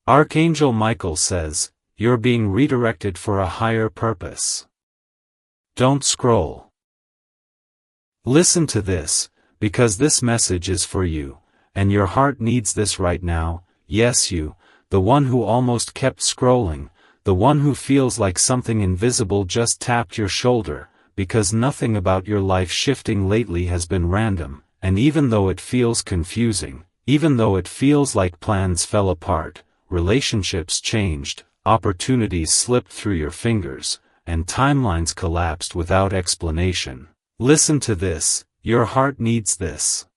Archangel Michael says, you're being redirected for a higher purpose. Don't scroll. Listen to this, because this message is for you, and your heart needs this right now. Yes, you, the one who almost kept scrolling, the one who feels like something invisible just tapped your shoulder, because nothing about your life shifting lately has been random, and even though it feels confusing, even though it feels like plans fell apart, relationships changed, opportunities slipped through your fingers, and timelines collapsed without explanation. Listen to this, your heart needs this.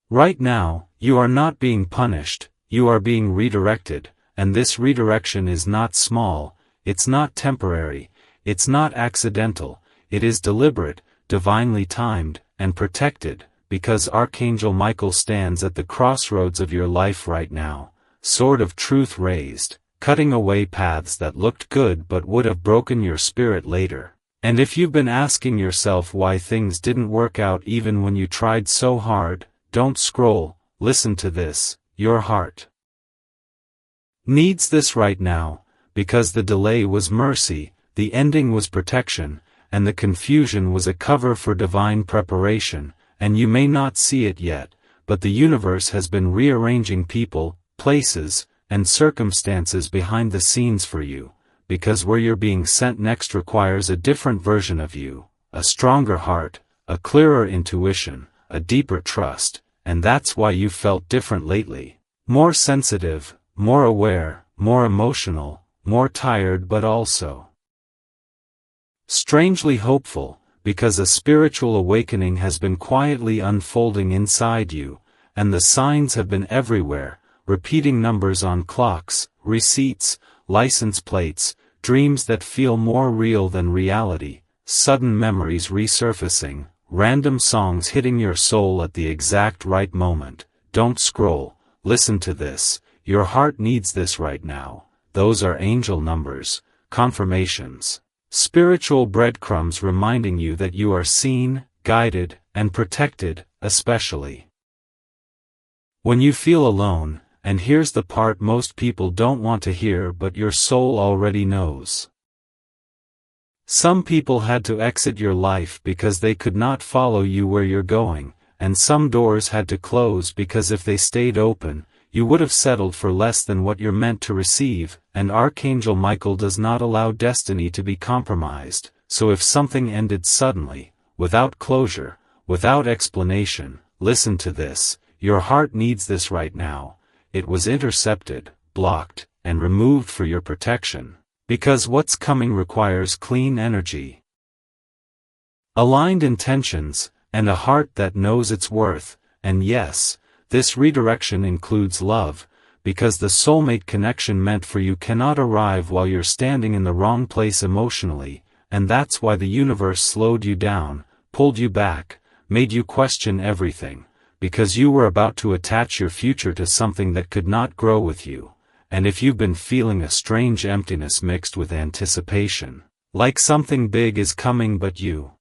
Right now, you are not being punished, you are being redirected, and this redirection is not small, it's not temporary, it's not accidental, it is deliberate, divinely timed, and protected, because Archangel Michael stands at the crossroads of your life right now, sword of truth raised, cutting away paths that looked good but would have broken your spirit later. And if you've been asking yourself why things didn't work out even when you tried so hard, don't scroll, listen to this, your heart needs this right now, because the delay was mercy, the ending was protection, and the confusion was a cover for divine preparation, and you may not see it yet, but the universe has been rearranging people, places, and circumstances behind the scenes for you, because where you're being sent next requires a different version of you, a stronger heart, a clearer intuition, a deeper trust, and that's why you've felt different lately, more sensitive, more aware, more emotional, more tired but also strangely hopeful, because a spiritual awakening has been quietly unfolding inside you, and the signs have been everywhere, repeating numbers on clocks, receipts, license plates, dreams that feel more real than reality, sudden memories resurfacing, random songs hitting your soul at the exact right moment. Don't scroll, listen to this, your heart needs this right now. Those are angel numbers, confirmations, spiritual breadcrumbs reminding you that you are seen, guided, and protected, especially when you feel alone. And here's the part most people don't want to hear but your soul already knows. Some people had to exit your life because they could not follow you where you're going, and some doors had to close because if they stayed open, you would have settled for less than what you're meant to receive, and Archangel Michael does not allow destiny to be compromised, so if something ended suddenly, without closure, without explanation, listen to this, your heart needs this right now. It was intercepted, blocked, and removed for your protection, because what's coming requires clean energy, aligned intentions, and a heart that knows its worth. And yes, this redirection includes love, because the soulmate connection meant for you cannot arrive while you're standing in the wrong place emotionally, and that's why the universe slowed you down, pulled you back, made you question everything. Because you were about to attach your future to something that could not grow with you, and if you've been feeling a strange emptiness mixed with anticipation, like something big is coming but you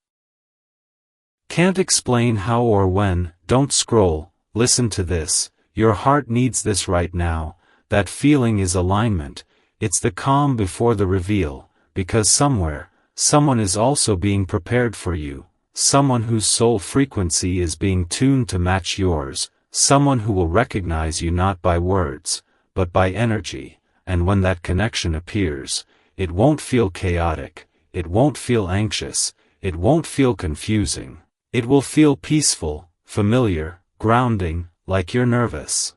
can't explain how or when, don't scroll, listen to this, your heart needs this right now. That feeling is alignment, it's the calm before the reveal, because somewhere, someone is also being prepared for you. Someone whose soul frequency is being tuned to match yours, someone who will recognize you not by words, but by energy, and when that connection appears, it won't feel chaotic, it won't feel anxious, it won't feel confusing, it will feel peaceful, familiar, grounding, like your nervous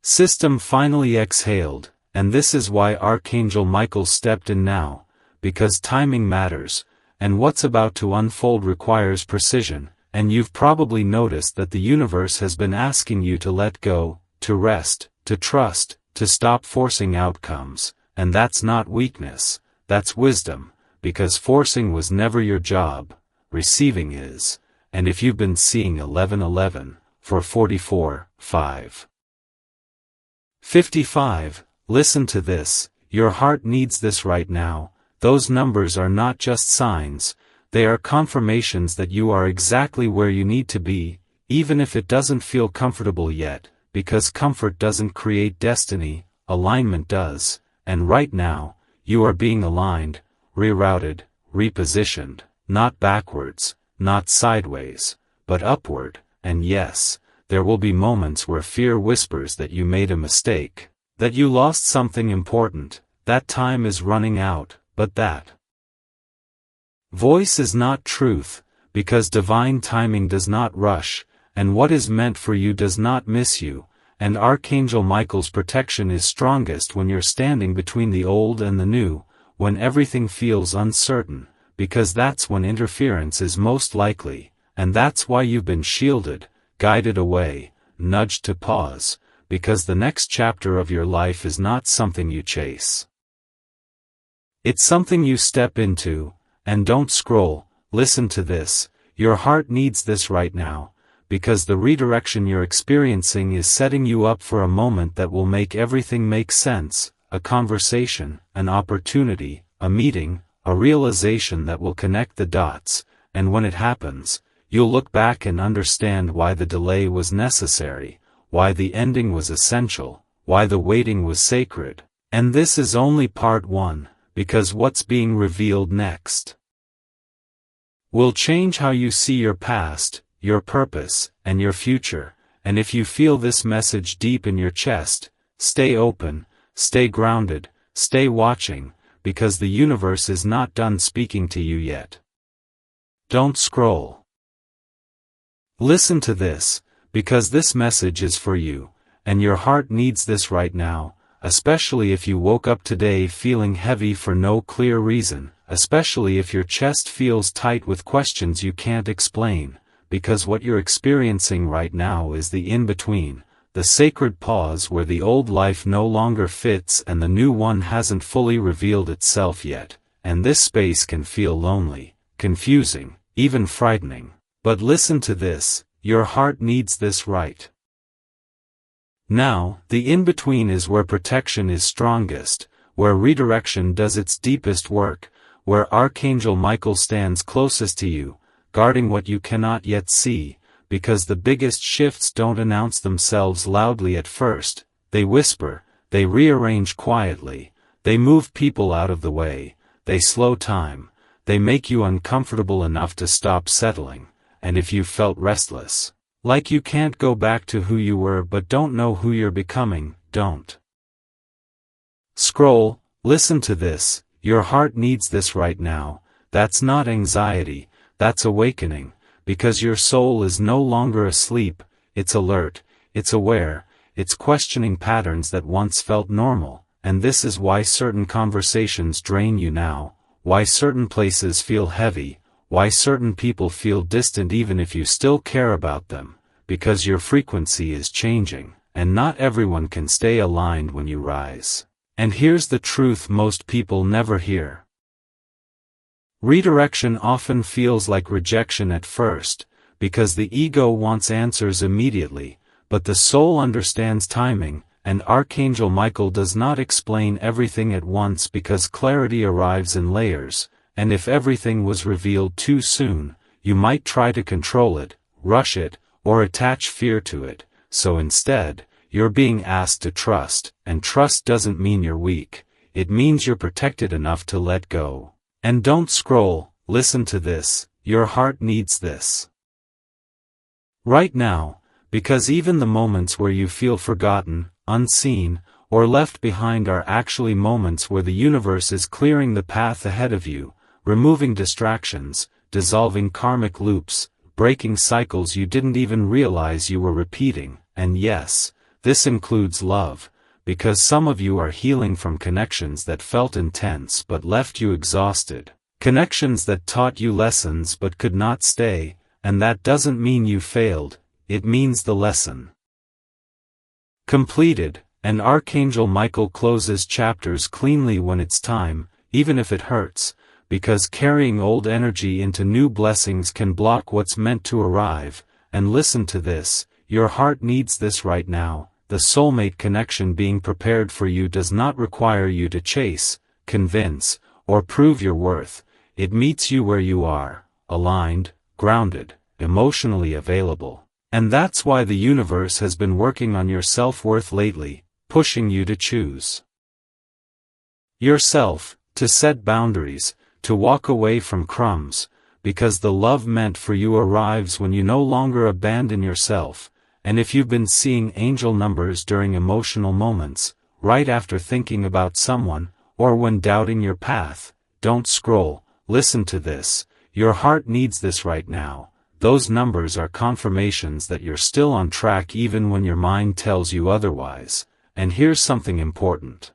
system finally exhaled, and this is why Archangel Michael stepped in now, because timing matters. And what's about to unfold requires precision, and you've probably noticed that the universe has been asking you to let go, to rest, to trust, to stop forcing outcomes, and that's not weakness, that's wisdom, because forcing was never your job, receiving is, and if you've been seeing 1111, for 44, 5. 55, listen to this, your heart needs this right now. Those numbers are not just signs, they are confirmations that you are exactly where you need to be, even if it doesn't feel comfortable yet, because comfort doesn't create destiny, alignment does, and right now, you are being aligned, rerouted, repositioned, not backwards, not sideways, but upward, and yes, there will be moments where fear whispers that you made a mistake, that you lost something important, that time is running out, but that voice is not truth, because divine timing does not rush, and what is meant for you does not miss you, and Archangel Michael's protection is strongest when you're standing between the old and the new, when everything feels uncertain, because that's when interference is most likely, and that's why you've been shielded, guided away, nudged to pause, because the next chapter of your life is not something you chase. It's something you step into, and don't scroll, listen to this, your heart needs this right now, because the redirection you're experiencing is setting you up for a moment that will make everything make sense, a conversation, an opportunity, a meeting, a realization that will connect the dots, and when it happens, you'll look back and understand why the delay was necessary, why the ending was essential, why the waiting was sacred. And this is only part one, because what's being revealed next will change how you see your past, your purpose, and your future. And if you feel this message deep in your chest, stay open, stay grounded, stay watching, because the universe is not done speaking to you yet. Don't scroll. Listen to this, because this message is for you, and your heart needs this right now, especially if you woke up today feeling heavy for no clear reason, especially if your chest feels tight with questions you can't explain, because what you're experiencing right now is the in-between, the sacred pause where the old life no longer fits and the new one hasn't fully revealed itself yet, and this space can feel lonely, confusing, even frightening. But listen to this, your heart needs this right now. The in-between is where protection is strongest, where redirection does its deepest work, where Archangel Michael stands closest to you, guarding what you cannot yet see, because the biggest shifts don't announce themselves loudly at first, they whisper, they rearrange quietly, they move people out of the way, they slow time, they make you uncomfortable enough to stop settling, and if you felt restless, like you can't go back to who you were but don't know who you're becoming, don't scroll, listen to this, your heart needs this right now. That's not anxiety, that's awakening, because your soul is no longer asleep, it's alert, it's aware, it's questioning patterns that once felt normal, and this is why certain conversations drain you now, why certain places feel heavy, why certain people feel distant even if you still care about them, because your frequency is changing, and not everyone can stay aligned when you rise. And here's the truth most people never hear. Redirection often feels like rejection at first, because the ego wants answers immediately, but the soul understands timing, and Archangel Michael does not explain everything at once because clarity arrives in layers, and if everything was revealed too soon, you might try to control it, rush it, or attach fear to it, so instead, you're being asked to trust, and trust doesn't mean you're weak, it means you're protected enough to let go. And don't scroll, listen to this, your heart needs this right now, because even the moments where you feel forgotten, unseen, or left behind are actually moments where the universe is clearing the path ahead of you, removing distractions, dissolving karmic loops, breaking cycles you didn't even realize you were repeating, and yes, this includes love, because some of you are healing from connections that felt intense but left you exhausted, connections that taught you lessons but could not stay, and that doesn't mean you failed, it means the lesson completed, and Archangel Michael closes chapters cleanly when it's time, even if it hurts, because carrying old energy into new blessings can block what's meant to arrive, and listen to this, your heart needs this right now. The soulmate connection being prepared for you does not require you to chase, convince, or prove your worth. It meets you where you are, aligned, grounded, emotionally available. And that's why the universe has been working on your self-worth lately, pushing you to choose yourself, to set boundaries, to walk away from crumbs, because the love meant for you arrives when you no longer abandon yourself. And if you've been seeing angel numbers during emotional moments, right after thinking about someone, or when doubting your path, don't scroll, listen to this. Your heart needs this right now. Those numbers are confirmations that you're still on track even when your mind tells you otherwise. And here's something important.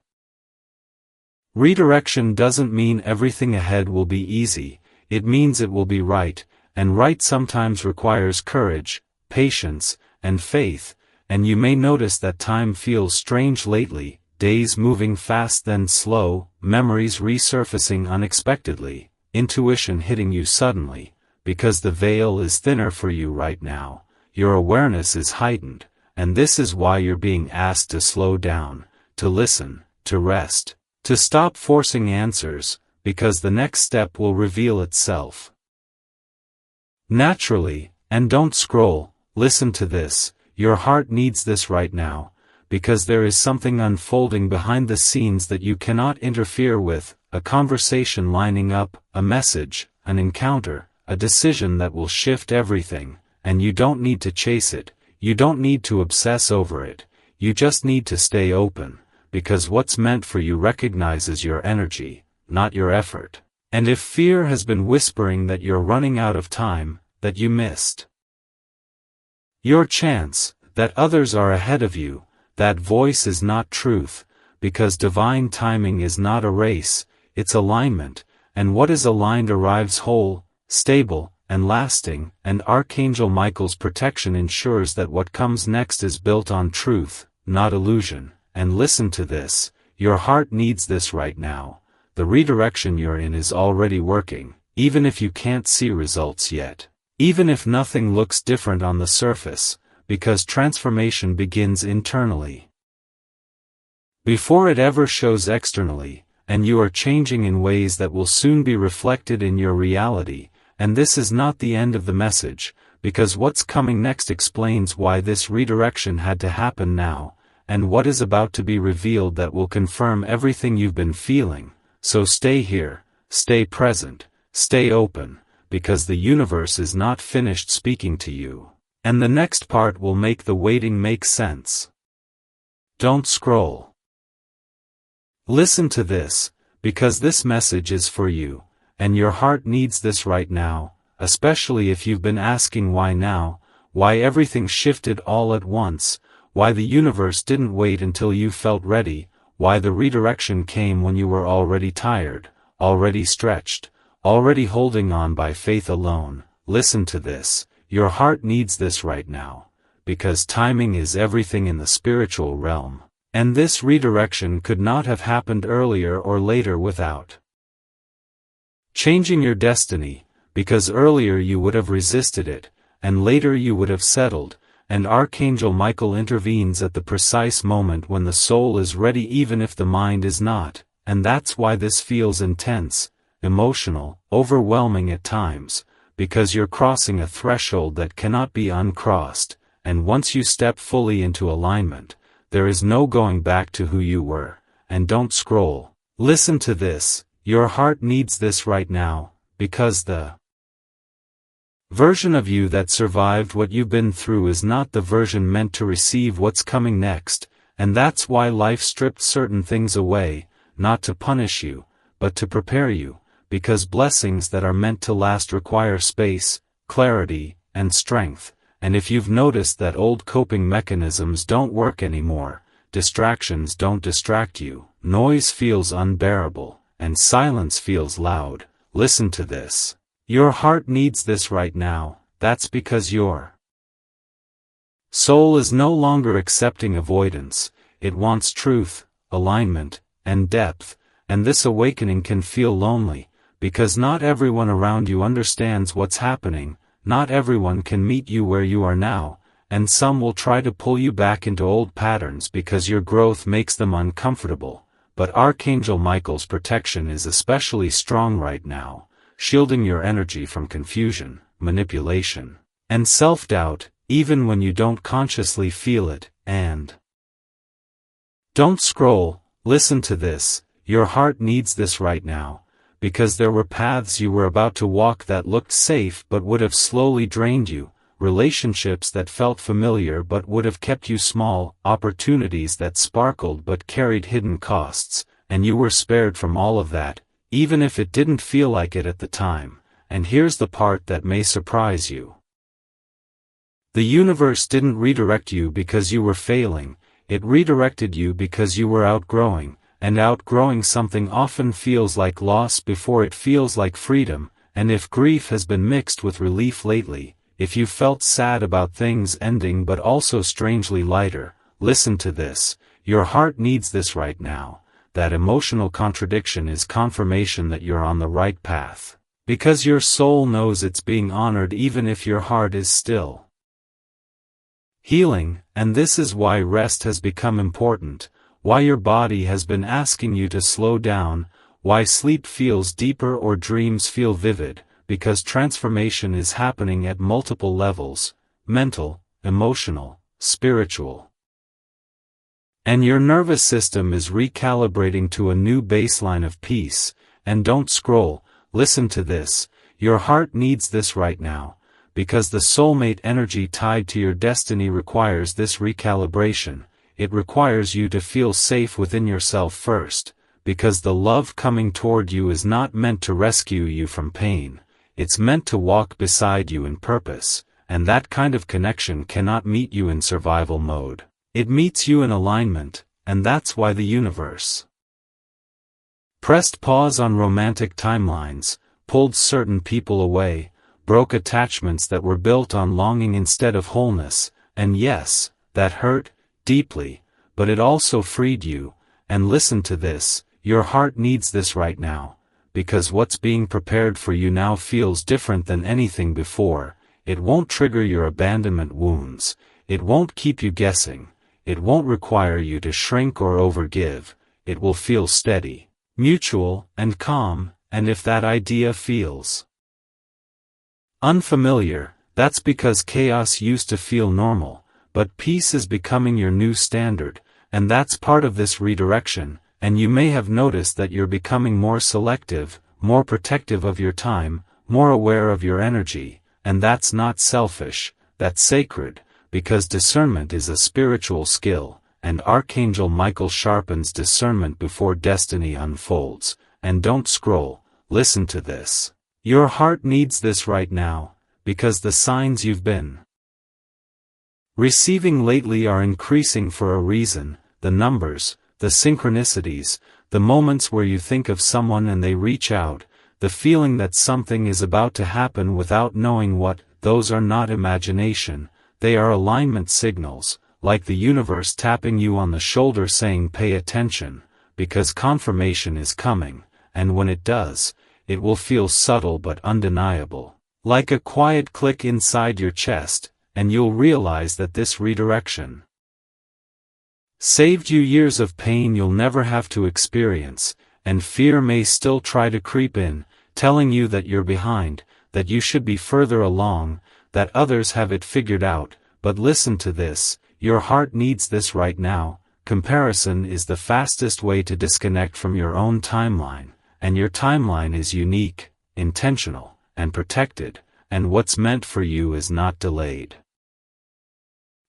Redirection doesn't mean everything ahead will be easy, it means it will be right, and right sometimes requires courage, patience, and faith, and you may notice that time feels strange lately, days moving fast then slow, memories resurfacing unexpectedly, intuition hitting you suddenly, because the veil is thinner for you right now, your awareness is heightened, and this is why you're being asked to slow down, to listen, to rest, to stop forcing answers, because the next step will reveal itself naturally. And don't scroll, listen to this, your heart needs this right now, because there is something unfolding behind the scenes that you cannot interfere with, a conversation lining up, a message, an encounter, a decision that will shift everything, and you don't need to chase it, you don't need to obsess over it, you just need to stay open, because what's meant for you recognizes your energy, not your effort. And if fear has been whispering that you're running out of time, that you missed your chance, that others are ahead of you, that voice is not truth, because divine timing is not a race, it's alignment, and what is aligned arrives whole, stable, and lasting, and Archangel Michael's protection ensures that what comes next is built on truth, not illusion. And listen to this, your heart needs this right now. The redirection you're in is already working, even if you can't see results yet. Even if nothing looks different on the surface, because transformation begins internally before it ever shows externally, and you are changing in ways that will soon be reflected in your reality. And this is not the end of the message, because what's coming next explains why this redirection had to happen now, and what is about to be revealed that will confirm everything you've been feeling. So stay here, stay present, stay open, because the universe is not finished speaking to you. And the next part will make the waiting make sense. Don't scroll. Listen to this, because this message is for you, and your heart needs this right now, especially if you've been asking why now, why everything shifted all at once, why the universe didn't wait until you felt ready, why the redirection came when you were already tired, already stretched, already holding on by faith alone. Listen to this, your heart needs this right now, because timing is everything in the spiritual realm, and this redirection could not have happened earlier or later without changing your destiny, because earlier you would have resisted it, and later you would have settled. And Archangel Michael intervenes at the precise moment when the soul is ready even if the mind is not, and that's why this feels intense, emotional, overwhelming at times, because you're crossing a threshold that cannot be uncrossed, and once you step fully into alignment, there is no going back to who you were. And don't scroll. Listen to this, your heart needs this right now, because the version of you that survived what you've been through is not the version meant to receive what's coming next, and that's why life stripped certain things away, not to punish you, but to prepare you, because blessings that are meant to last require space, clarity, and strength. And if you've noticed that old coping mechanisms don't work anymore, distractions don't distract you, noise feels unbearable, and silence feels loud, listen to this. Your heart needs this right now, that's because your soul is no longer accepting avoidance, it wants truth, alignment, and depth, and this awakening can feel lonely, because not everyone around you understands what's happening, not everyone can meet you where you are now, and some will try to pull you back into old patterns because your growth makes them uncomfortable, but Archangel Michael's protection is especially strong right now, shielding your energy from confusion, manipulation, and self-doubt. even when you don't consciously feel it, and don't scroll, listen to this, your heart needs this right now, because there were paths you were about to walk that looked safe but would have slowly drained you, relationships that felt familiar but would have kept you small, opportunities that sparkled but carried hidden costs, and you were spared from all of that, even if it didn't feel like it at the time. And here's the part that may surprise you. The universe didn't redirect you because you were failing, it redirected you because you were outgrowing, and outgrowing something often feels like loss before it feels like freedom, and if grief has been mixed with relief lately, if you felt sad about things ending but also strangely lighter, listen to this, your heart needs this right now. That emotional contradiction is confirmation that you're on the right path, because your soul knows it's being honored even if your heart is still healing, and this is why rest has become important, why your body has been asking you to slow down, why sleep feels deeper or dreams feel vivid, because transformation is happening at multiple levels, mental, emotional, spiritual. And your nervous system is recalibrating to a new baseline of peace, and don't scroll, listen to this, your heart needs this right now, because the soulmate energy tied to your destiny requires this recalibration, it requires you to feel safe within yourself first, because the love coming toward you is not meant to rescue you from pain, it's meant to walk beside you in purpose, and that kind of connection cannot meet you in survival mode. It meets you in alignment, and that's why the universe pressed pause on romantic timelines, pulled certain people away, broke attachments that were built on longing instead of wholeness, and yes, that hurt, deeply, but it also freed you, and listen to this, your heart needs this right now, because what's being prepared for you now feels different than anything before, it won't trigger your abandonment wounds, it won't keep you guessing. It won't require you to shrink or overgive, it will feel steady, mutual, and calm, and if that idea feels unfamiliar, that's because chaos used to feel normal, but peace is becoming your new standard, and that's part of this redirection, and you may have noticed that you're becoming more selective, more protective of your time, more aware of your energy, and that's not selfish, that's sacred. Because discernment is a spiritual skill, and Archangel Michael sharpens discernment before destiny unfolds, and don't scroll, listen to this. Your heart needs this right now, because the signs you've been receiving lately are increasing for a reason, the numbers, the synchronicities, the moments where you think of someone and they reach out, the feeling that something is about to happen without knowing what, those are not imagination. They are alignment signals, like the universe tapping you on the shoulder saying pay attention, because confirmation is coming, and when it does, it will feel subtle but undeniable, like a quiet click inside your chest, and you'll realize that this redirection saved you years of pain you'll never have to experience, and fear may still try to creep in, telling you that you're behind, that you should be further along, that others have it figured out, but listen to this, your heart needs this right now, comparison is the fastest way to disconnect from your own timeline, and your timeline is unique, intentional, and protected, and what's meant for you is not delayed.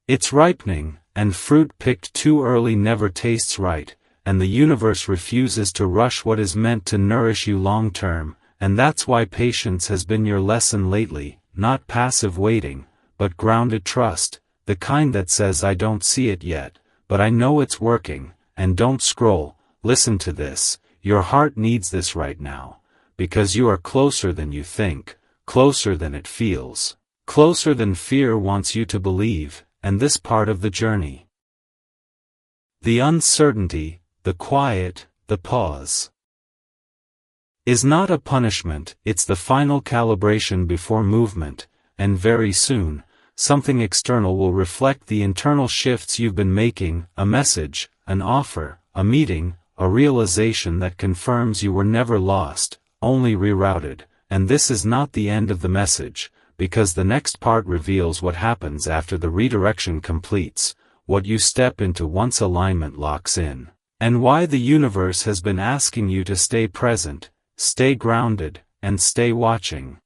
It's ripening, and fruit picked too early never tastes right, and the universe refuses to rush what is meant to nourish you long term, and that's why patience has been your lesson lately. Not passive waiting, but grounded trust, the kind that says I don't see it yet, but I know it's working, and don't scroll, listen to this, your heart needs this right now, because you are closer than you think, closer than it feels, closer than fear wants you to believe, and this part of the journey. The uncertainty, the quiet, the pause is not a punishment, it's the final calibration before movement, and very soon, something external will reflect the internal shifts you've been making, a message, an offer, a meeting, a realization that confirms you were never lost, only rerouted, and this is not the end of the message, because the next part reveals what happens after the redirection completes, what you step into once alignment locks in, and why the universe has been asking you to stay present, stay grounded, and stay watching.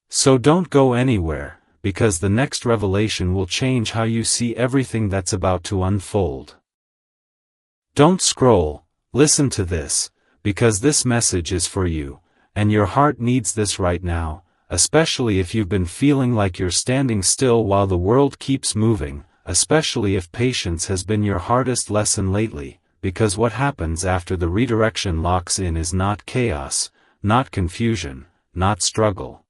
So don't go anywhere, because the next revelation will change how you see everything that's about to unfold. Don't scroll, listen to this, because this message is for you, and your heart needs this right now, especially if you've been feeling like you're standing still while the world keeps moving, especially if patience has been your hardest lesson lately, because what happens after the redirection locks in is not chaos, not confusion, not struggle,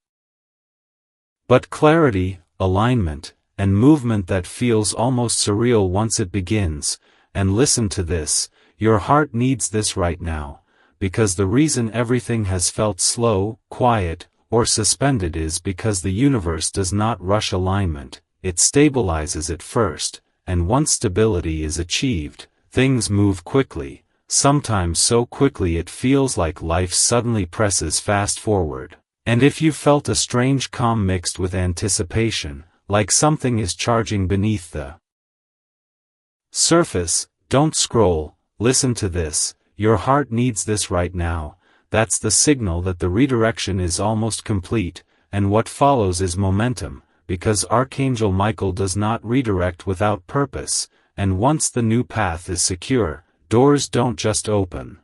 but clarity, alignment, and movement that feels almost surreal once it begins. And listen to this, your heart needs this right now, because the reason everything has felt slow, quiet, or suspended is because the universe does not rush alignment, it stabilizes it first, and once stability is achieved, things move quickly, sometimes so quickly it feels like life suddenly presses fast forward. And if you felt a strange calm mixed with anticipation, like something is charging beneath the surface, don't scroll, listen to this, your heart needs this right now, that's the signal that the redirection is almost complete, and what follows is momentum, because Archangel Michael does not redirect without purpose, and once the new path is secure, doors don't just open.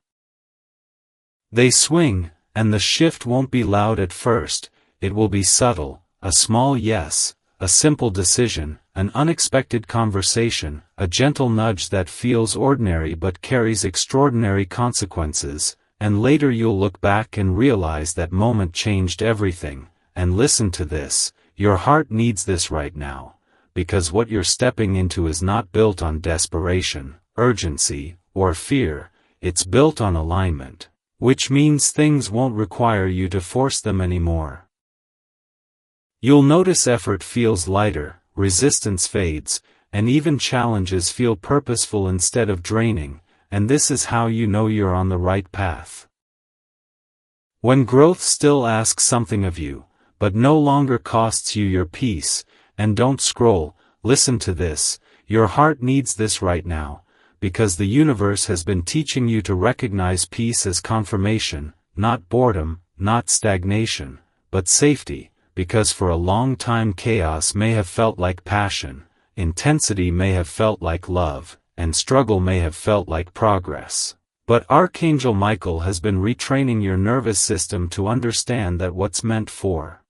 They swing, and the shift won't be loud at first, it will be subtle, a small yes, a simple decision, an unexpected conversation, a gentle nudge that feels ordinary but carries extraordinary consequences, and later you'll look back and realize that moment changed everything. And listen to this, your heart needs this right now, because what you're stepping into is not built on desperation, urgency, or fear, it's built on alignment, which means things won't require you to force them anymore. You'll notice effort feels lighter, resistance fades, and even challenges feel purposeful instead of draining, and this is how you know you're on the right path. When growth still asks something of you, but no longer costs you your peace, and don't scroll, listen to this, your heart needs this right now, because the universe has been teaching you to recognize peace as confirmation, not boredom, not stagnation, but safety. Because for a long time chaos may have felt like passion, intensity may have felt like love, and struggle may have felt like progress. But Archangel Michael has been retraining your nervous system to understand that what's meant for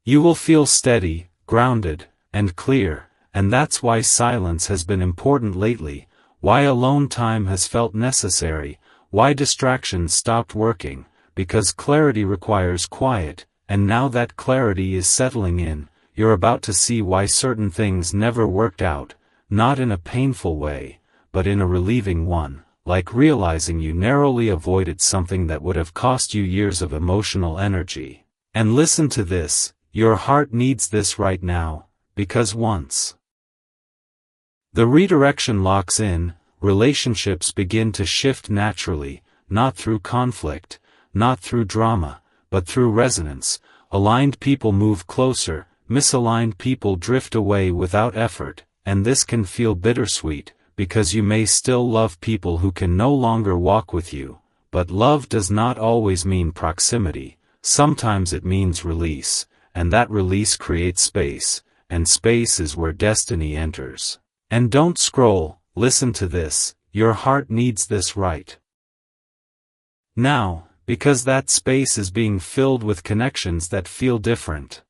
you will feel steady, grounded, and clear, and that's why silence has been important lately, why alone time has felt necessary, why distractions stopped working, because clarity requires quiet. And now that clarity is settling in, you're about to see why certain things never worked out, not in a painful way, but in a relieving one, like realizing you narrowly avoided something that would have cost you years of emotional energy. And listen to this, your heart needs this right now, because once the redirection locks in, relationships begin to shift naturally, not through conflict, not through drama, but through resonance. Aligned people move closer, misaligned people drift away without effort, and this can feel bittersweet, because you may still love people who can no longer walk with you, but love does not always mean proximity, sometimes it means release, and that release creates space, and space is where destiny enters. And don't scroll, listen to this, your heart needs this right now. Because that space is being filled with connections that feel different.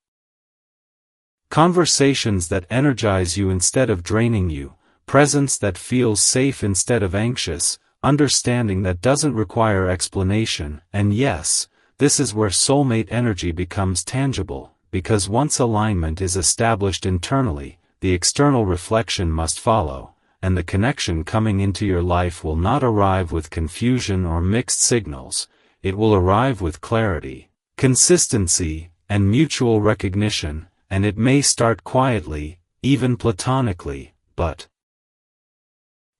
Conversations that energize you instead of draining you, presence that feels safe instead of anxious, understanding that doesn't require explanation, and yes, this is where soulmate energy becomes tangible, because once alignment is established internally, the external reflection must follow, and the connection coming into your life will not arrive with confusion or mixed signals. It will arrive with clarity, consistency, and mutual recognition, and it may start quietly, even platonically, but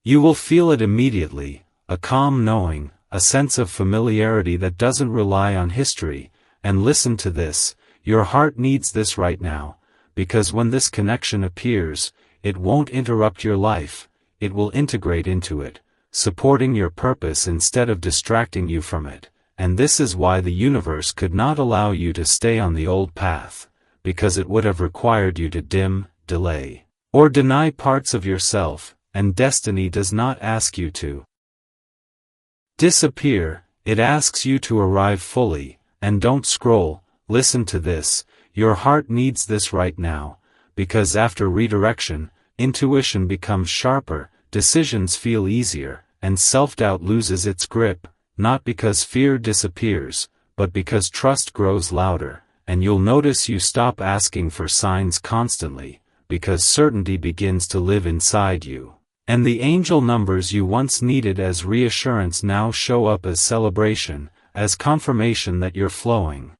you will feel it immediately, a calm knowing, a sense of familiarity that doesn't rely on history, and listen to this, Your heart needs this right now, because when this connection appears, it won't interrupt your life, it will integrate into it, supporting your purpose instead of distracting you from it. And this is why the universe could not allow you to stay on the old path, because it would have required you to dim, delay, or deny parts of yourself, and destiny does not ask you to disappear, it asks you to arrive fully. And don't scroll, listen to this, your heart needs this right now, because after redirection, intuition becomes sharper, decisions feel easier, and self-doubt loses its grip, not because fear disappears, but because trust grows louder, and you'll notice you stop asking for signs constantly, because certainty begins to live inside you. And the angel numbers you once needed as reassurance now show up as celebration, as confirmation that you're flowing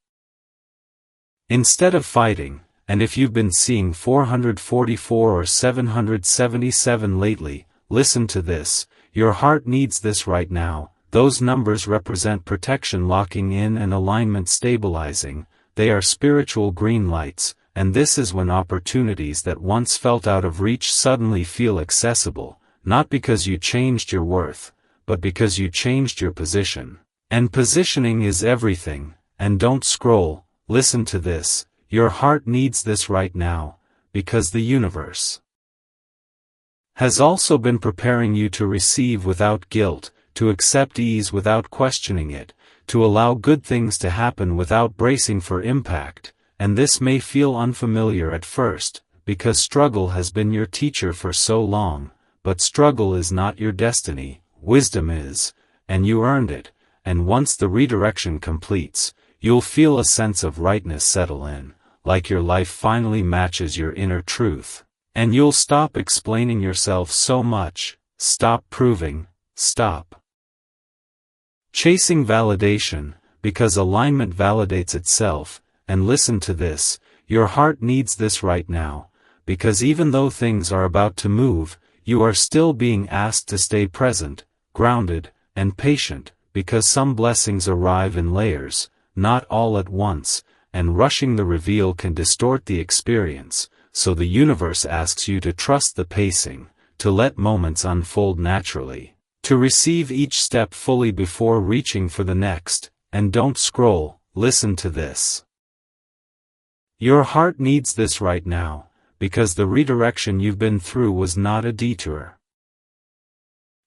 instead of fighting. And if you've been seeing 444 or 777 lately, listen to this, your heart needs this right now. Those numbers represent protection locking in and alignment stabilizing, they are spiritual green lights, and this is when opportunities that once felt out of reach suddenly feel accessible, not because you changed your worth, but because you changed your position. And positioning is everything. And don't scroll, listen to this, your heart needs this right now, because the universe has also been preparing you to receive without guilt, to accept ease without questioning it, to allow good things to happen without bracing for impact. And this may feel unfamiliar at first, because struggle has been your teacher for so long, but struggle is not your destiny, wisdom is, and you earned it. And once the redirection completes, you'll feel a sense of rightness settle in, like your life finally matches your inner truth. And you'll stop explaining yourself so much, stop proving, stop chasing validation, because alignment validates itself. And listen to this, your heart needs this right now, because even though things are about to move, you are still being asked to stay present, grounded, and patient. Because some blessings arrive in layers, not all at once, and rushing the reveal can distort the experience, so the universe asks you to trust the pacing, to let moments unfold naturally, to receive each step fully before reaching for the next. And don't scroll, listen to this. Your heart needs this right now, because the redirection you've been through was not a detour.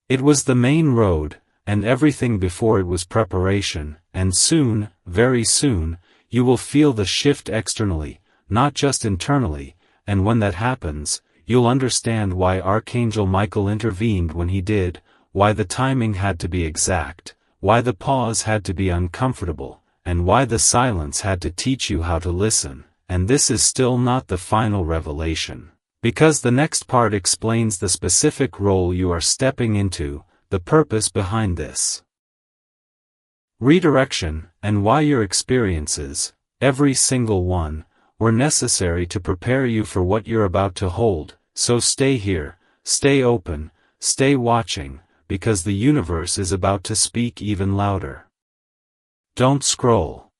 It was the main road, and everything before it was preparation, and soon, very soon, you will feel the shift externally, not just internally, and when that happens, you'll understand why Archangel Michael intervened when he did, why the timing had to be exact, why the pause had to be uncomfortable, and why the silence had to teach you how to listen. And this is still not the final revelation, because the next part explains the specific role you are stepping into, the purpose behind this redirection, and why your experiences, every single one, were necessary to prepare you for what you're about to hold. So stay here, stay open, stay watching, because the universe is about to speak even louder. Don't scroll.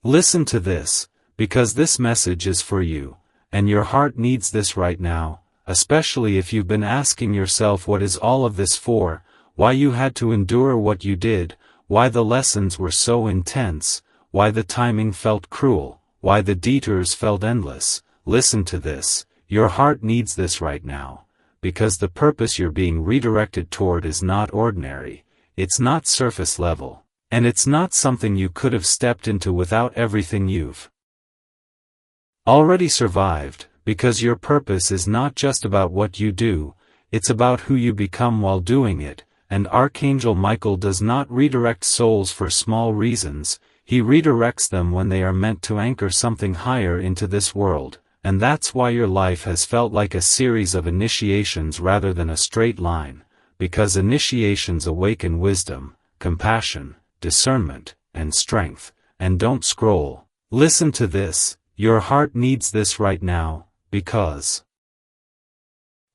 Listen to this, because this message is for you, and your heart needs this right now. Especially if you've been asking yourself what is all of this for, why you had to endure what you did, why the lessons were so intense, why the timing felt cruel, why the detours felt endless. Listen to this, your heart needs this right now, because the purpose you're being redirected toward is not ordinary, it's not surface level, and it's not something you could have stepped into without everything you've already survived. Because your purpose is not just about what you do, it's about who you become while doing it. And Archangel Michael does not redirect souls for small reasons, he redirects them when they are meant to anchor something higher into this world. And that's why your life has felt like a series of initiations rather than a straight line, because initiations awaken wisdom, compassion, discernment, and strength. And don't scroll. Listen to this, your heart needs this right now. Because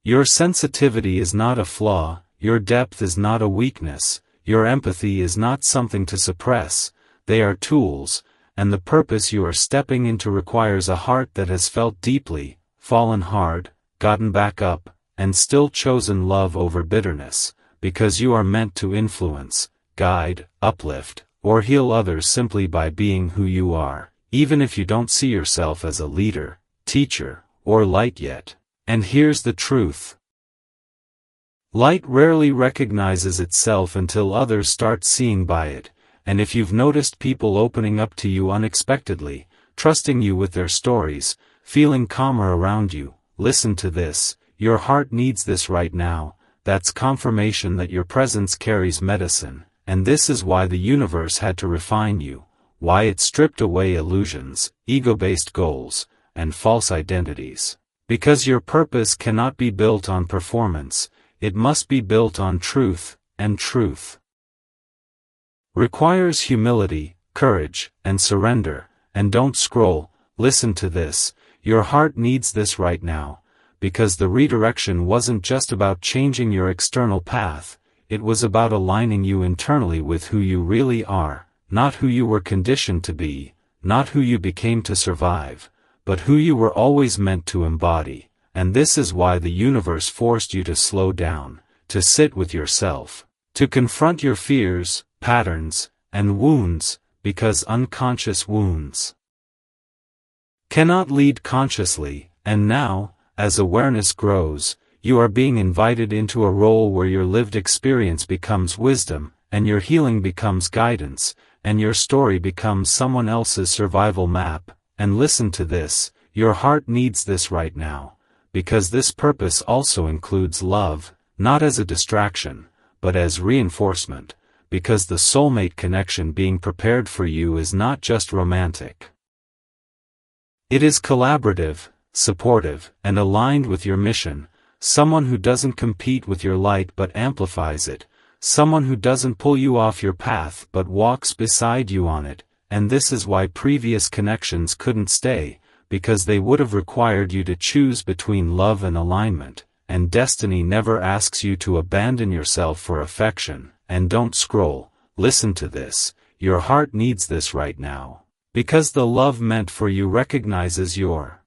your sensitivity is not a flaw, your depth is not a weakness, your empathy is not something to suppress, they are tools, and the purpose you are stepping into requires a heart that has felt deeply, fallen hard, gotten back up, and still chosen love over bitterness, because you are meant to influence, guide, uplift, or heal others simply by being who you are, even if you don't see yourself as a leader, teacher, or light yet. And here's the truth. Light rarely recognizes itself until others start seeing by it, and if you've noticed people opening up to you unexpectedly, trusting you with their stories, feeling calmer around you, listen to this, your heart needs this right now. That's confirmation that your presence carries medicine, and this is why the universe had to refine you, why it stripped away illusions, ego-based goals, and false identities. Because your purpose cannot be built on performance, it must be built on truth, and truth requires humility, courage, and surrender. And don't scroll, listen to this, your heart needs this right now, because the redirection wasn't just about changing your external path, it was about aligning you internally with who you really are, not who you were conditioned to be, not who you became to survive, but who you were always meant to embody. And this is why the universe forced you to slow down, to sit with yourself, to confront your fears, patterns, and wounds, because unconscious wounds cannot lead consciously. And now, as awareness grows, you are being invited into a role where your lived experience becomes wisdom, and your healing becomes guidance, and your story becomes someone else's survival map. And listen to this, your heart needs this right now, because this purpose also includes love, not as a distraction, but as reinforcement, because the soulmate connection being prepared for you is not just romantic. It is collaborative, supportive, and aligned with your mission, someone who doesn't compete with your light but amplifies it, someone who doesn't pull you off your path but walks beside you on it. And this is why previous connections couldn't stay, because they would have required you to choose between love and alignment, and destiny never asks you to abandon yourself for affection. And don't scroll, listen to this, your heart needs this right now, because the love meant for you recognizes your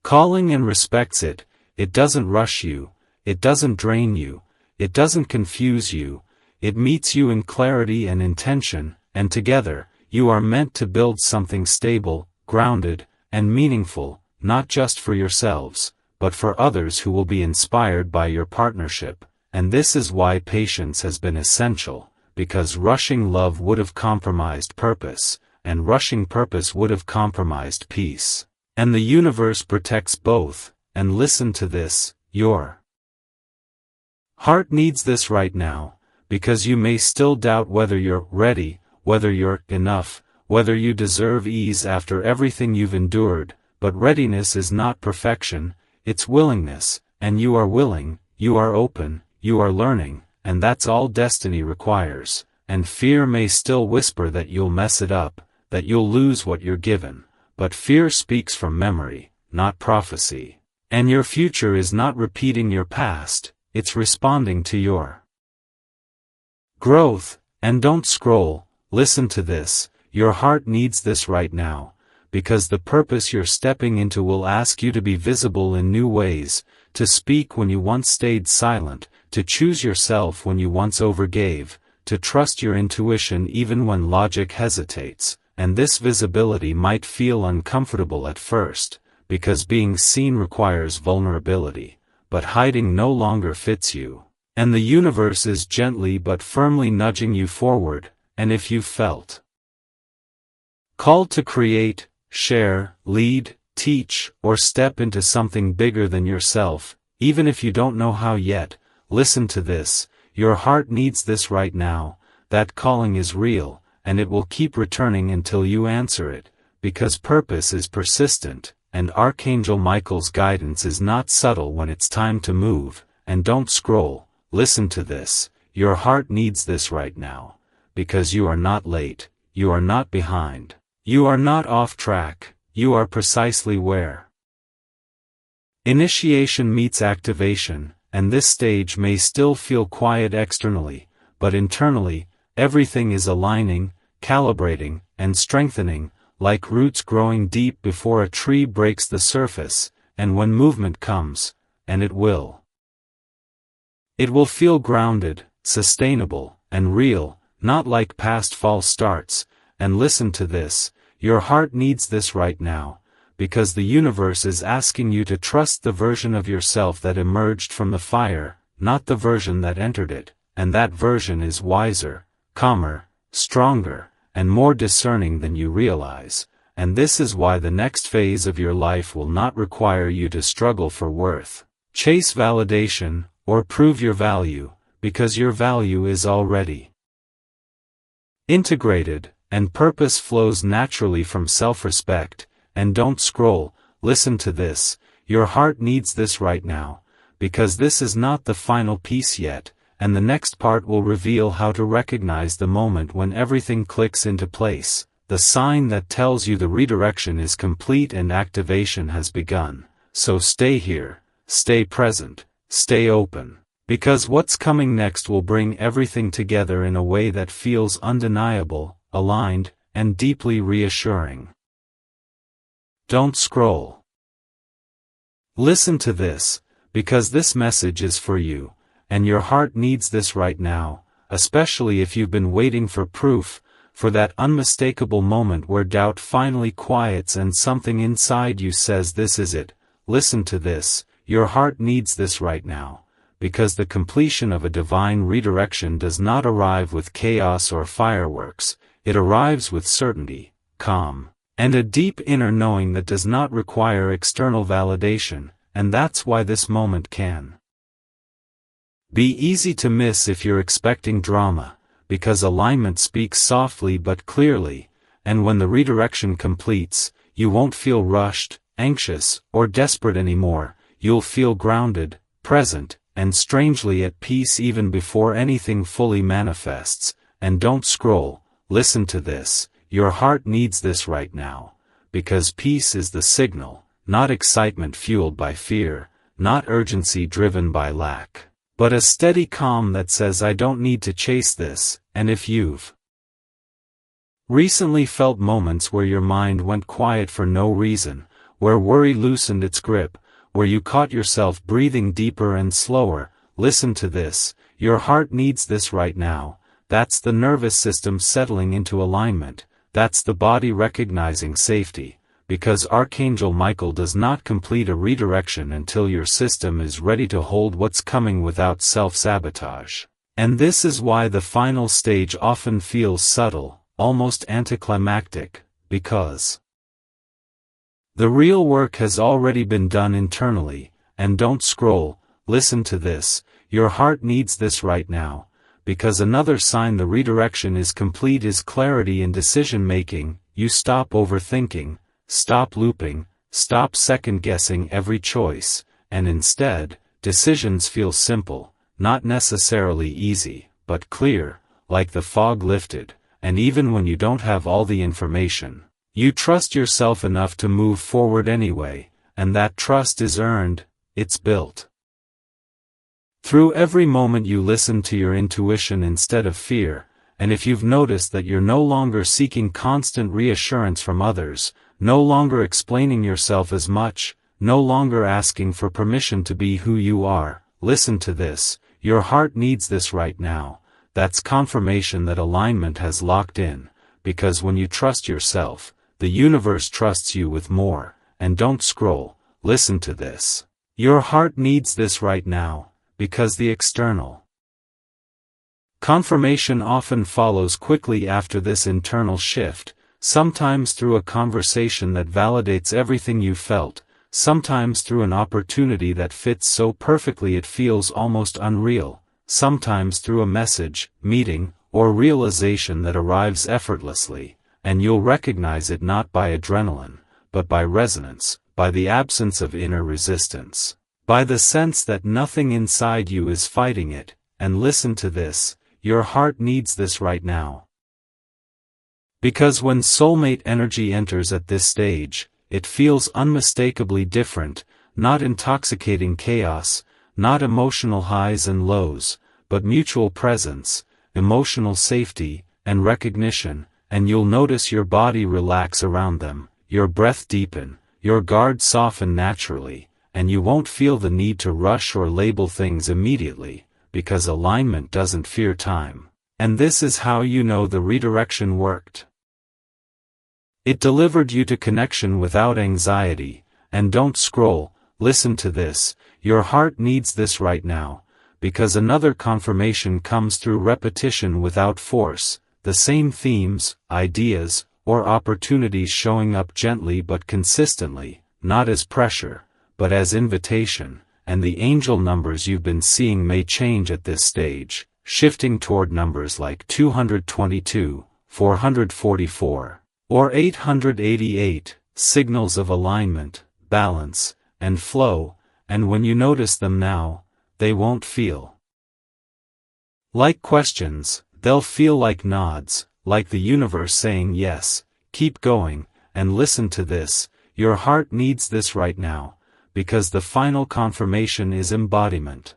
calling and respects it. It doesn't rush you, it doesn't drain you, it doesn't confuse you, it meets you in clarity and intention, and together, you are meant to build something stable, grounded, and meaningful, not just for yourselves, but for others who will be inspired by your partnership. And this is why patience has been essential, because rushing love would have compromised purpose, and rushing purpose would have compromised peace. And the universe protects both. And listen to this, your heart needs this right now, because you may still doubt whether you're ready, whether you're enough, whether you deserve ease after everything you've endured, but readiness is not perfection, it's willingness, and you are willing, you are open, you are learning, and that's all destiny requires. And fear may still whisper that you'll mess it up, that you'll lose what you're given, but fear speaks from memory, not prophecy. And your future is not repeating your past, it's responding to your growth. And don't scroll, listen to this, your heart needs this right now, because the purpose you're stepping into will ask you to be visible in new ways, to speak when you once stayed silent, to choose yourself when you once overgave, to trust your intuition even when logic hesitates. And this visibility might feel uncomfortable at first, because being seen requires vulnerability, but hiding no longer fits you. And the universe is gently but firmly nudging you forward. And if you felt called to create, share, lead, teach, or step into something bigger than yourself, even if you don't know how yet, listen to this, your heart needs this right now. That calling is real, and it will keep returning until you answer it, because purpose is persistent, and Archangel Michael's guidance is not subtle when it's time to move. And don't scroll, listen to this, your heart needs this right now, because you are not late, you are not behind, you are not off track, you are precisely where initiation meets activation. And this stage may still feel quiet externally, but internally, everything is aligning, calibrating, and strengthening, like roots growing deep before a tree breaks the surface, and when movement comes, and it will feel grounded, sustainable, and real, not like past false starts. And listen to this, your heart needs this right now, because the universe is asking you to trust the version of yourself that emerged from the fire, not the version that entered it, and that version is wiser, calmer, stronger, and more discerning than you realize. And this is why the next phase of your life will not require you to struggle for worth, chase validation, or prove your value, because your value is already integrated, and purpose flows naturally from self-respect. And don't scroll, listen to this, your heart needs this right now, because this is not the final piece yet, and the next part will reveal how to recognize the moment when everything clicks into place, the sign that tells you the redirection is complete and activation has begun. So stay here, stay present, stay open, because what's coming next will bring everything together in a way that feels undeniable, aligned, and deeply reassuring. Don't scroll. Listen to this, because this message is for you, and your heart needs this right now, especially if you've been waiting for proof, for that unmistakable moment where doubt finally quiets and something inside you says this is it. Listen to this, your heart needs this right now, because the completion of a divine redirection does not arrive with chaos or fireworks, it arrives with certainty, calm, and a deep inner knowing that does not require external validation, and that's why this moment can be easy to miss if you're expecting drama, because alignment speaks softly but clearly, and when the redirection completes, you won't feel rushed, anxious, or desperate anymore. You'll feel grounded, present, and strangely at peace even before anything fully manifests. And don't scroll, listen to this, your heart needs this right now, because peace is the signal, not excitement fueled by fear, not urgency driven by lack, but a steady calm that says I don't need to chase this. And if you've recently felt moments where your mind went quiet for no reason, where worry loosened its grip, where you caught yourself breathing deeper and slower, listen to this, your heart needs this right now. That's the nervous system settling into alignment, that's the body recognizing safety, because Archangel Michael does not complete a redirection until your system is ready to hold what's coming without self-sabotage. And this is why the final stage often feels subtle, almost anticlimactic, because the real work has already been done internally. And don't scroll, listen to this, your heart needs this right now, because another sign the redirection is complete is clarity in decision-making. You stop overthinking, stop looping, stop second-guessing every choice, and instead, decisions feel simple, not necessarily easy, but clear, like the fog lifted. And even when you don't have all the information, you trust yourself enough to move forward anyway, and that trust is earned, it's built through every moment you listen to your intuition instead of fear. And if you've noticed that you're no longer seeking constant reassurance from others, no longer explaining yourself as much, no longer asking for permission to be who you are, listen to this, your heart needs this right now. That's confirmation that alignment has locked in, because when you trust yourself, the universe trusts you with more. And don't scroll, listen to this, your heart needs this right now, because the external confirmation often follows quickly after this internal shift, sometimes through a conversation that validates everything you felt, sometimes through an opportunity that fits so perfectly it feels almost unreal, sometimes through a message, meeting, or realization that arrives effortlessly, and you'll recognize it not by adrenaline, but by resonance, by the absence of inner resistance, by the sense that nothing inside you is fighting it. And listen to this, your heart needs this right now, because when soulmate energy enters at this stage, it feels unmistakably different, not intoxicating chaos, not emotional highs and lows, but mutual presence, emotional safety, and recognition. and you'll notice your body relax around them, your breath deepen, your guard soften naturally, and you won't feel the need to rush or label things immediately, because alignment doesn't fear time. And this is how you know the redirection worked. It delivered you to connection without anxiety. And don't scroll, listen to this, your heart needs this right now, because another confirmation comes through repetition without force, the same themes, ideas, or opportunities showing up gently but consistently, not as pressure, but as invitation, and the angel numbers you've been seeing may change at this stage, shifting toward numbers like 222, 444, or 888, signals of alignment, balance, and flow, and when you notice them now, they won't feel like questions, they'll feel like nods, like the universe saying yes, keep going, and listen to this, your heart needs this right now, because the final confirmation is embodiment.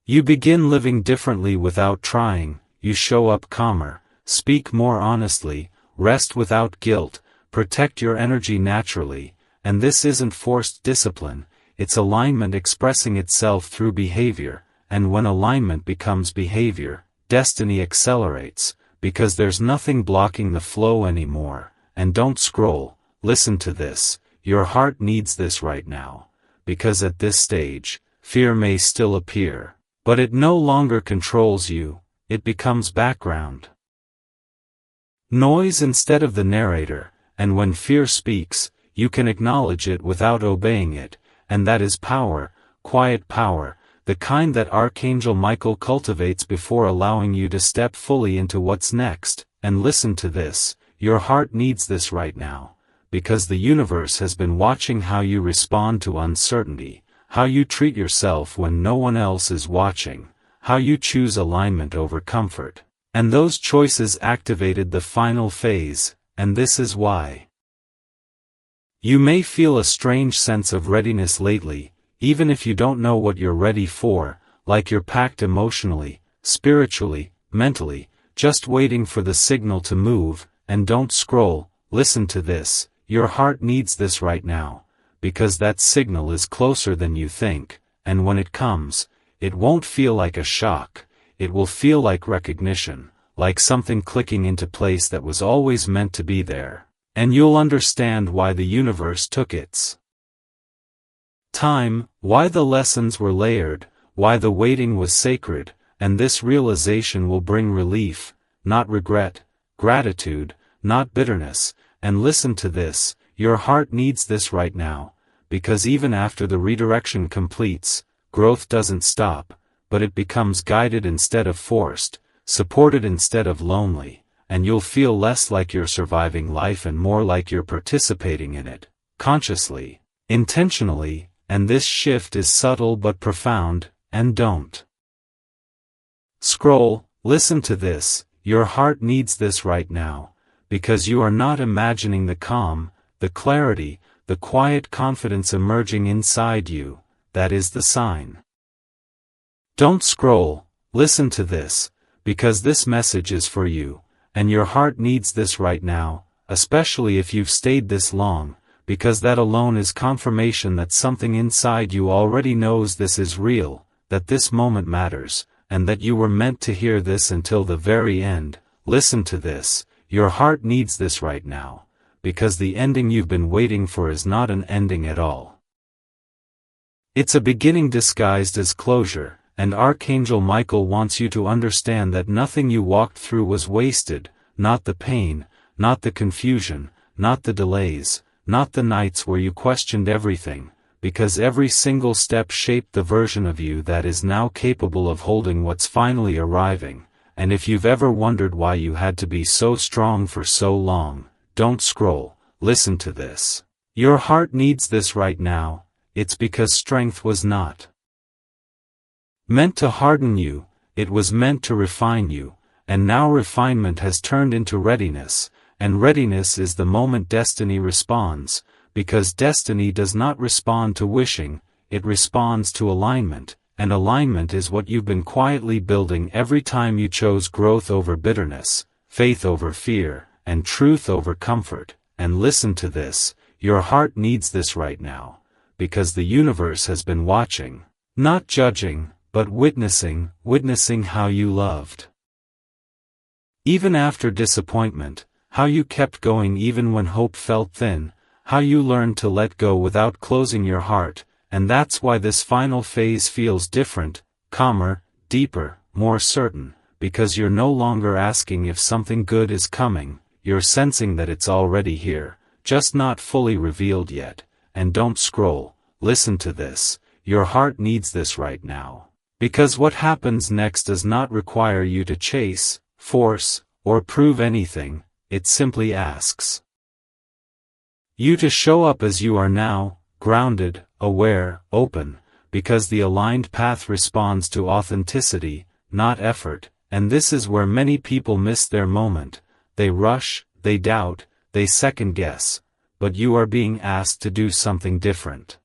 You begin living differently without trying, you show up calmer, speak more honestly, rest without guilt, protect your energy naturally, and this isn't forced discipline, it's alignment expressing itself through behavior, and when alignment becomes behavior, destiny accelerates, because there's nothing blocking the flow anymore. And don't scroll, listen to this, your heart needs this right now, because at this stage, fear may still appear, but it no longer controls you, it becomes background noise instead of the narrator, and when fear speaks, you can acknowledge it without obeying it, and that is power, quiet power, the kind that Archangel Michael cultivates before allowing you to step fully into what's next. And listen to this, your heart needs this right now, because the universe has been watching how you respond to uncertainty, how you treat yourself when no one else is watching, how you choose alignment over comfort. And those choices activated the final phase, and this is why. You may feel a strange sense of readiness lately, even if you don't know what you're ready for, like you're packed emotionally, spiritually, mentally, just waiting for the signal to move. And don't scroll, listen to this, your heart needs this right now, because that signal is closer than you think, and when it comes, it won't feel like a shock, it will feel like recognition, like something clicking into place that was always meant to be there. And you'll understand why the universe took its time, why the lessons were layered, why the waiting was sacred, and this realization will bring relief, not regret, gratitude, not bitterness. And listen to this, your heart needs this right now, because even after the redirection completes, growth doesn't stop, but it becomes guided instead of forced, supported instead of lonely. And you'll feel less like you're surviving life and more like you're participating in it, consciously, intentionally, and this shift is subtle but profound. And don't scroll, listen to this, your heart needs this right now, because you are not imagining the calm, the clarity, the quiet confidence emerging inside you, that is the sign. Don't scroll, listen to this, because this message is for you. And your heart needs this right now, especially if you've stayed this long, because that alone is confirmation that something inside you already knows this is real, that this moment matters, and that you were meant to hear this until the very end. Listen to this, your heart needs this right now, because the ending you've been waiting for is not an ending at all. It's a beginning disguised as closure. And Archangel Michael wants you to understand that nothing you walked through was wasted, not the pain, not the confusion, not the delays, not the nights where you questioned everything, because every single step shaped the version of you that is now capable of holding what's finally arriving. And if you've ever wondered why you had to be so strong for so long, don't scroll, listen to this. Your heart needs this right now, it's because strength was not meant to harden you, it was meant to refine you, and now refinement has turned into readiness, and readiness is the moment destiny responds, because destiny does not respond to wishing, it responds to alignment, and alignment is what you've been quietly building every time you chose growth over bitterness, faith over fear, and truth over comfort. And listen to this, your heart needs this right now, because the universe has been watching, not judging, but witnessing how you loved. Even after disappointment, how you kept going even when hope felt thin, how you learned to let go without closing your heart, and that's why this final phase feels different, calmer, deeper, more certain, because you're no longer asking if something good is coming, you're sensing that it's already here, just not fully revealed yet. And don't scroll, listen to this, your heart needs this right now. Because what happens next does not require you to chase, force, or prove anything, it simply asks you to show up as you are now, grounded, aware, open, because the aligned path responds to authenticity, not effort, and this is where many people miss their moment. They rush, they doubt, they second-guess, but you are being asked to do something different.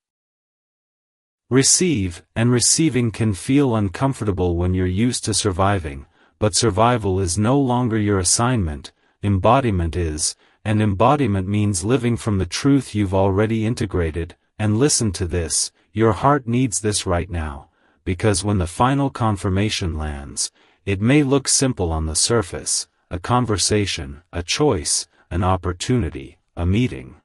Receive, and receiving can feel uncomfortable when you're used to surviving, but survival is no longer your assignment, embodiment is, and embodiment means living from the truth you've already integrated. And listen to this, your heart needs this right now, because when the final confirmation lands, it may look simple on the surface, a conversation, a choice, an opportunity, a meeting.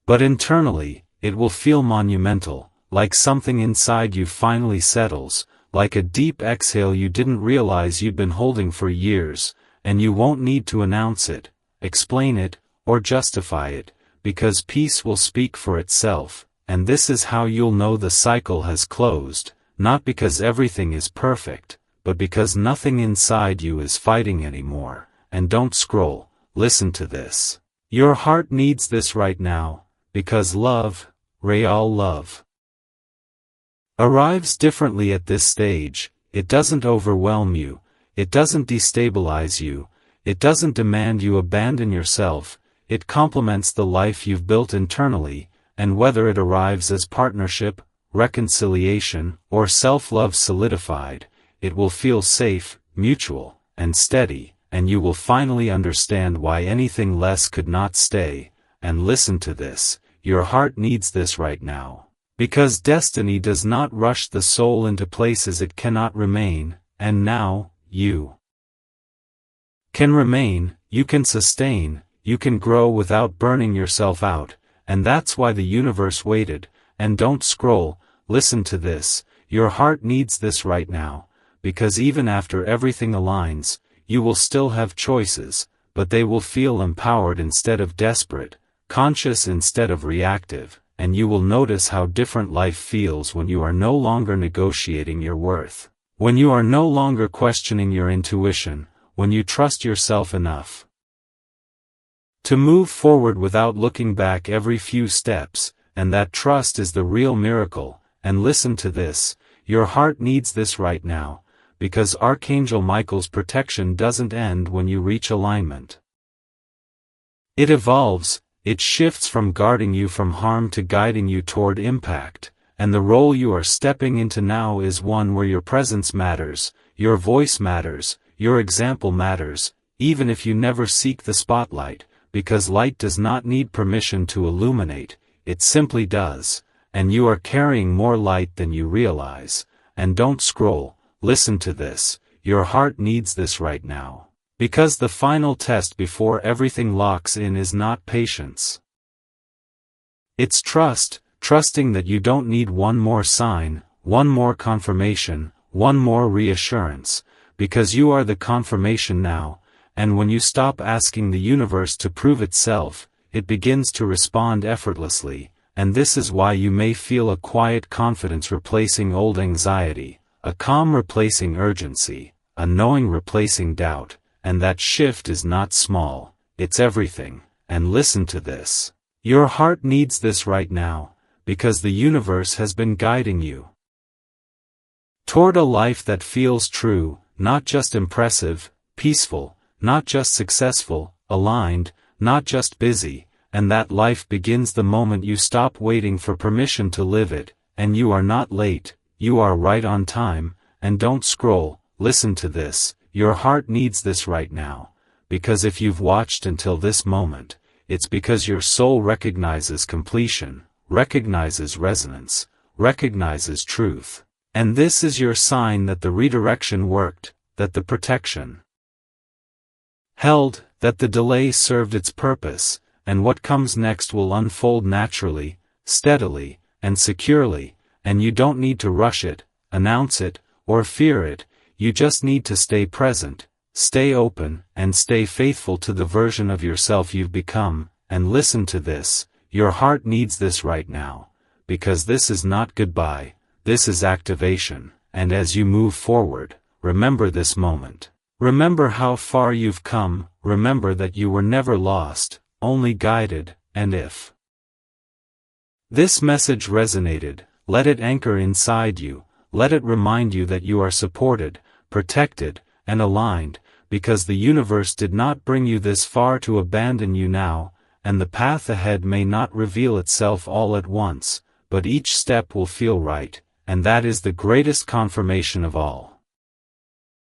But internally, it will feel monumental, like something inside you finally settles, like a deep exhale you didn't realize you'd been holding for years, and you won't need to announce it, explain it, or justify it, because peace will speak for itself, and this is how you'll know the cycle has closed, not because everything is perfect, but because nothing inside you is fighting anymore. And don't scroll, listen to this. Your heart needs this right now, because love, real love, arrives differently at this stage. It doesn't overwhelm you, it doesn't destabilize you, it doesn't demand you abandon yourself, it complements the life you've built internally, and whether it arrives as partnership, reconciliation, or self-love solidified, it will feel safe, mutual, and steady, and you will finally understand why anything less could not stay. And listen to this, your heart needs this right now, because destiny does not rush the soul into places it cannot remain, and now, you can remain, you can sustain, you can grow without burning yourself out, and that's why the universe waited. And don't scroll, listen to this, your heart needs this right now, because even after everything aligns, you will still have choices, but they will feel empowered instead of desperate, conscious instead of reactive, and you will notice how different life feels when you are no longer negotiating your worth, when you are no longer questioning your intuition, when you trust yourself enough to move forward without looking back every few steps, and that trust is the real miracle. And listen to this, your heart needs this right now, because Archangel Michael's protection doesn't end when you reach alignment. It evolves, it shifts from guarding you from harm to guiding you toward impact, and the role you are stepping into now is one where your presence matters, your voice matters, your example matters, even if you never seek the spotlight, because light does not need permission to illuminate, it simply does, and you are carrying more light than you realize. And don't scroll, listen to this, your heart needs this right now, because the final test before everything locks in is not patience. It's trust, trusting that you don't need one more sign, one more confirmation, one more reassurance, because you are the confirmation now, and when you stop asking the universe to prove itself, it begins to respond effortlessly. And this is why you may feel a quiet confidence replacing old anxiety, a calm replacing urgency, a knowing replacing doubt, and that shift is not small, it's everything. And listen to this, your heart needs this right now, because the universe has been guiding you toward a life that feels true, not just impressive, peaceful, not just successful, aligned, not just busy, and that life begins the moment you stop waiting for permission to live it. And you are not late, you are right on time. And don't scroll, listen to this, Your heart needs this right now, because if you've watched until this moment, it's because your soul recognizes completion, recognizes resonance, recognizes truth. And this is your sign that the redirection worked, that the protection held, that the delay served its purpose, and what comes next will unfold naturally, steadily, and securely, and you don't need to rush it, announce it, or fear it. You just need to stay present, stay open, and stay faithful to the version of yourself you've become. And listen to this, your heart needs this right now, because this is not goodbye, this is activation. And as you move forward, remember this moment. Remember how far you've come, remember that you were never lost, only guided. And if this message resonated, let it anchor inside you, let it remind you that you are supported, protected, and aligned, because the universe did not bring you this far to abandon you now, and the path ahead may not reveal itself all at once, but each step will feel right, and that is the greatest confirmation of all.